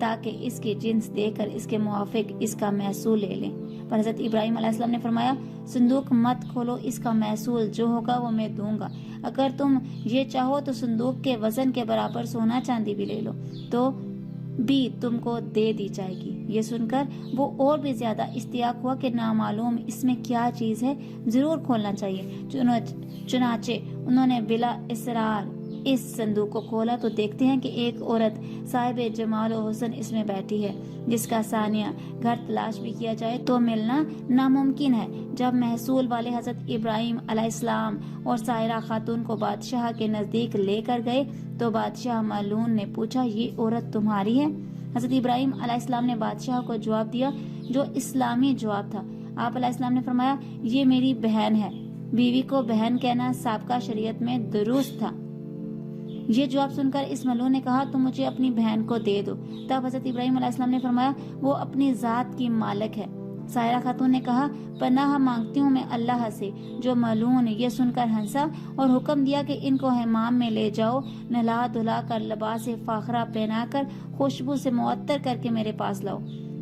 تاکہ اس کی جنس دے کر اس کے موافق اس کا محصول لے لیں۔ پر حضرت ابراہیم علیہ السلام نے فرمایا صندوق مت کھولو، اس کا محصول جو ہوگا وہ میں دوں گا۔ اگر تم یہ چاہو تو صندوق کے وزن کے برابر سونا چاندی بھی لے لو تو بھی تم کو دے دی جائے گی۔ یہ سن کر وہ اور بھی زیادہ اشتیاق ہوا کہ نامعلوم اس میں کیا چیز ہے، ضرور کھولنا چاہیے۔ چنانچہ انہوں نے بلا اصرار اس صندوق کو کھولا تو دیکھتے ہیں کہ ایک عورت صاحب جمال و حسن اس میں بیٹھی ہے، جس کا ثانیہ گھر تلاش بھی کیا جائے تو ملنا ناممکن ہے۔ جب محصول والے حضرت ابراہیم علیہ السلام اور سائرہ خاتون کو بادشاہ کے نزدیک لے کر گئے تو بادشاہ ملعون نے پوچھا یہ عورت تمہاری ہے؟ حضرت ابراہیم علیہ السلام نے بادشاہ کو جواب دیا جو اسلامی جواب تھا۔ آپ علیہ السلام نے فرمایا یہ میری بہن ہے۔ بیوی کو بہن کہنا سابقہ شریعت میں درست تھا۔ یہ جواب سن کر اس ملعون نے کہا تم مجھے اپنی بہن کو دے دو۔ تب حضرت ابراہیم علیہ السلام نے فرمایا وہ اپنی ذات کی مالک ہے۔ سائرہ خاتون نے کہا پناہ مانگتی ہوں میں اللہ سے۔ جو ملعون یہ سن کر ہنسا اور حکم دیا کہ ان کو حمام میں لے جاؤ، نہلا دھلا کر لباس فاخرہ پہنا کر خوشبو سے معطر کر کے میرے پاس لاؤ۔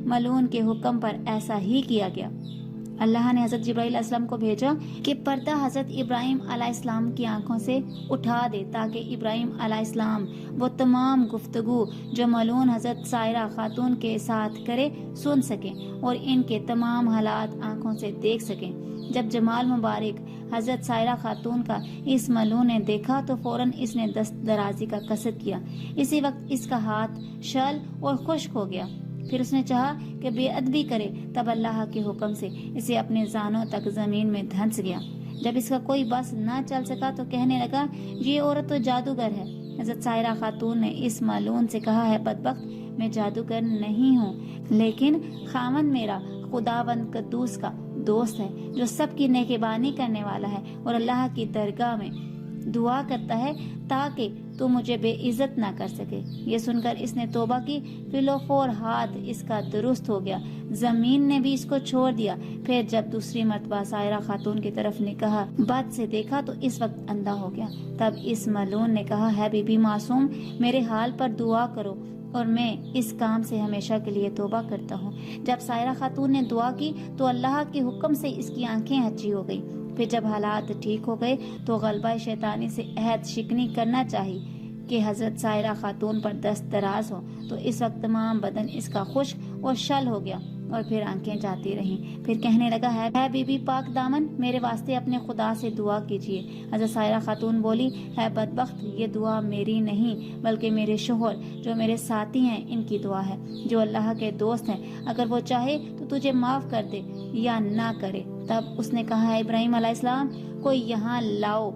ملعون کے حکم پر ایسا ہی کیا گیا۔ اللہ نے حضرت جبرائیل علیہ السلام کو بھیجا کہ پردہ حضرت ابراہیم علیہ السلام کی آنکھوں سے اٹھا دے تاکہ ابراہیم علیہ السلام وہ تمام گفتگو جو ملعون حضرت سائرہ خاتون کے ساتھ کرے سن سکیں اور ان کے تمام حالات آنکھوں سے دیکھ سکیں۔ جب جمال مبارک حضرت سائرہ خاتون کا اس ملعون نے دیکھا تو فوراً اس نے دست درازی کا قصد کیا۔ اسی وقت اس کا ہاتھ شل اور خشک ہو گیا۔ پھر اس نے چاہا کہ بے ادبی کرے، تب اللہ کے حکم سے اسے اپنے زانوں تک زمین میں دھنس گیا۔ جب اس کا کوئی بس نہ چل سکا تو کہنے لگا یہ عورت تو جادوگر ہے۔ حضرت سائرہ خاتون نے اس ملعون سے کہا ہے بدبخت میں جادوگر نہیں ہوں، لیکن خاوند میرا خداوند قدوس کا دوست ہے جو سب کی نگہبانی کرنے والا ہے اور اللہ کی درگاہ میں دعا کرتا ہے تاکہ تو مجھے بے عزت نہ کر سکے۔ یہ سن کر اس نے توبہ کی، فی الفور ہاتھ اس کا درست ہو گیا، زمین نے بھی اس کو چھوڑ دیا۔ پھر جب دوسری مرتبہ سائرہ خاتون کی طرف نگاہ بد سے دیکھا تو اس وقت اندھا ہو گیا۔ تب اس ملعون نے کہا ہے بی بی معصوم میرے حال پر دعا کرو اور میں اس کام سے ہمیشہ کے لیے توبہ کرتا ہوں۔ جب سائرہ خاتون نے دعا کی تو اللہ کے حکم سے اس کی آنکھیں اچھی ہو گئی۔ پھر جب حالات ٹھیک ہو گئے تو غلبہ شیطانی سے عہد شکنی کرنا چاہی کہ حضرت سائرہ خاتون پر دست دراز ہو تو اس وقت تمام بدن اس کا خشک اور شل ہو گیا اور پھر آنکھیں جاتی رہیں۔ پھر کہنے لگا ہے بی بی پاک دامن میرے واسطے اپنے خدا سے دعا کیجیے۔ حضرت سائرہ خاتون بولی ہے بدبخت یہ دعا میری نہیں بلکہ میرے شوہر جو میرے ساتھی ہیں ان کی دعا ہے جو اللہ کے دوست ہیں، اگر وہ چاہے تو تجھے معاف کر دے یا نہ کرے۔ تب اس نے کہا ہے ابراہیم علیہ السلام کو یہاں لاؤ۔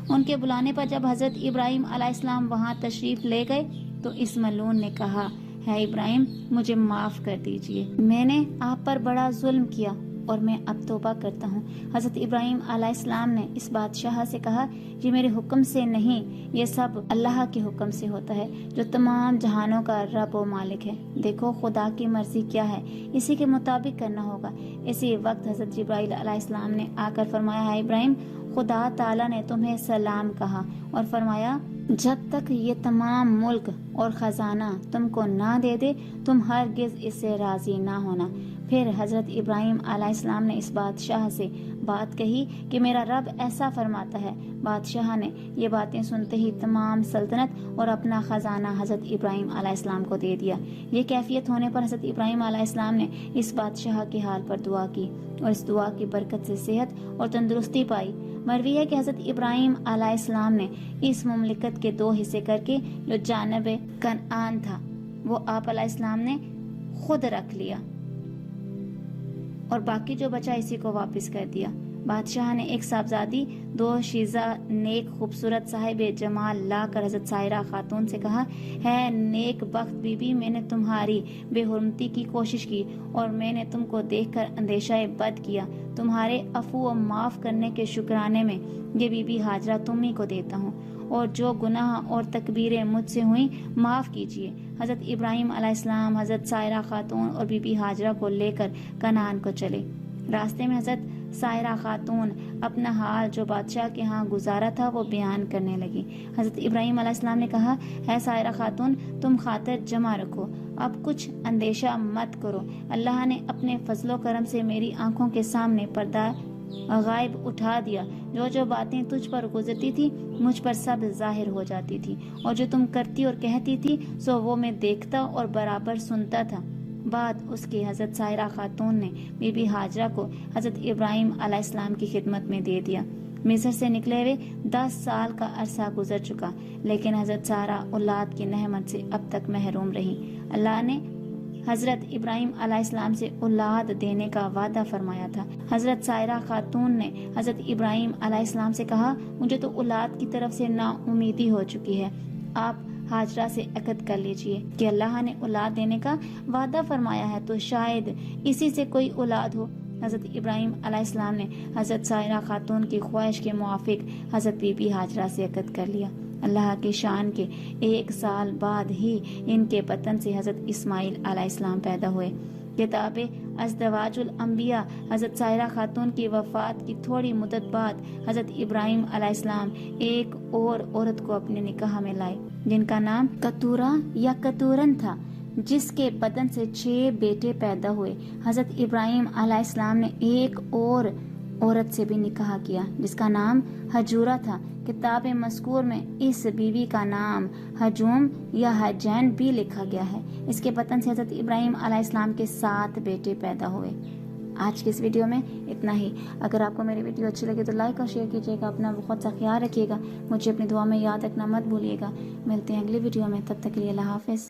ان کے بلانے پر جب حضرت ابراہیم علیہ السلام وہاں تشریف لے گئے تو اس ملعون نے کہا ہے ابراہیم مجھے معاف کر دیجئے، میں نے آپ پر بڑا ظلم کیا اور میں اب توبہ کرتا ہوں۔ حضرت ابراہیم علیہ السلام نے اس بادشاہ سے کہا یہ میرے حکم سے نہیں، یہ سب اللہ کے حکم سے ہوتا ہے جو تمام جہانوں کا رب و مالک ہے۔ دیکھو خدا کی مرضی کیا ہے، اسی کے مطابق کرنا ہوگا۔ اسی وقت حضرت جبرائیل علیہ السلام نے آ کر فرمایا ہے ابراہیم خدا تعالیٰ نے تمہیں سلام کہا اور فرمایا جب تک یہ تمام ملک اور خزانہ تم کو نہ دے دے تم ہرگز اس سے راضی نہ ہونا۔ پھر حضرت ابراہیم علیہ السلام نے اس بادشاہ سے بات کہی کہ میرا رب ایسا فرماتا ہے۔ بادشاہ نے یہ باتیں سنتے ہی تمام سلطنت اور اپنا خزانہ حضرت ابراہیم علیہ السلام کو دے دیا۔ یہ کیفیت ہونے پر حضرت ابراہیم علیہ السلام نے اس بادشاہ کے حال پر دعا کی اور اس دعا کی برکت سے صحت اور تندرستی پائی۔ مروی ہے کہ حضرت ابراہیم علیہ السلام نے اس مملکت کے 2 حصے کر کے جو جانب کنعان تھا وہ آپ علیہ السلام نے خود رکھ لیا اور باقی جو بچا اسی کو واپس کر دیا۔ بادشاہ نے ایک صاحبزادی 2 شیزہ نیک خوبصورت صاحب جمال لا کر حضرت سائرہ خاتون سے کہا ہے نیک بخت بی بی میں نے تمہاری بے حرمتی کی کوشش کی اور میں نے تم کو دیکھ کر اندیشہ بد کیا۔ تمہارے عفو و معاف کرنے کے شکرانے میں یہ بی بی ہاجرہ تمہیں کو دیتا ہوں اور جو گناہ اور تکبیریں مجھ سے ہوئیں معاف کیجیے۔ حضرت ابراہیم علیہ السلام حضرت سائرہ خاتون اور بی بی ہاجرہ کو لے کر کنعان کو چلے۔ راستے میں حضرت سائرہ خاتون اپنا حال جو بادشاہ کے ہاں گزارا تھا وہ بیان کرنے لگی۔ حضرت ابراہیم علیہ السلام نے کہا ہے سائرہ خاتون تم خاطر جمع رکھو، اب کچھ اندیشہ مت کرو، اللہ نے اپنے فضل و کرم سے میری آنکھوں کے سامنے پردہ غائب اٹھا دیا۔ جو باتیں تجھ پر گزرتی تھی مجھ پر سب ظاہر ہو جاتی تھی، اور جو تم کرتی اور کہتی تھی سو وہ میں دیکھتا اور برابر سنتا تھا۔ بعد اس کی حضرت سائرہ خاتون نے بی بی ہاجرہ کو حضرت ابراہیم علیہ السلام کی خدمت میں دے دیا۔ مصر سے نکلے ہوئے 10 سال کا عرصہ گزر چکا، لیکن حضرت سارہ اولاد کی نعمت سے اب تک محروم رہی۔ اللہ نے حضرت ابراہیم علیہ السلام سے اولاد دینے کا وعدہ فرمایا تھا۔ حضرت سائرہ خاتون نے حضرت ابراہیم علیہ السلام سے کہا، مجھے تو اولاد کی طرف سے نا امیدی ہو چکی ہے، آپ ہاجرہ سے عقد کر لیجئے کہ اللہ نے اولاد دینے کا وعدہ فرمایا ہے تو شاید اسی سے کوئی اولاد ہو۔ حضرت ابراہیم علیہ السلام نے حضرت سائرہ خاتون کی خواہش کے موافق حضرت بی بی ہاجرہ سے عقد کر لیا۔ اللہ کی شان کے 1 سال بعد ہی ان کے بطن سے حضرت اسماعیل علیہ السلام پیدا ہوئے۔ کتاب ازدواج الانبیاء حضرت سائرہ خاتون کی وفات کی تھوڑی مدت بعد حضرت ابراہیم علیہ السلام ایک اور عورت کو اپنے نکاح میں لائے جن کا نام کتورہ یا کتورن تھا، جس کے بدن سے 6 بیٹے پیدا ہوئے۔ حضرت ابراہیم علیہ السلام نے ایک اور عورت سے بھی نکاح کیا جس کا نام حجورہ تھا۔ کتاب مذکور میں اس بیوی کا نام حجوم یا حجین بھی لکھا گیا ہے۔ اس کے بطن سے حضرت ابراہیم علیہ السلام کے 7 بیٹے پیدا ہوئے۔ آج کی اس ویڈیو میں اتنا ہی۔ اگر آپ کو میری ویڈیو اچھی لگے تو لائک اور شیئر کیجیے گا، اپنا بہت سا خیال رکھیے گا، مجھے اپنی دعا میں یاد رکھنا مت بھولیے گا۔ ملتے ہیں اگلی ویڈیو میں، تب تک کے لیے اللہ حافظ۔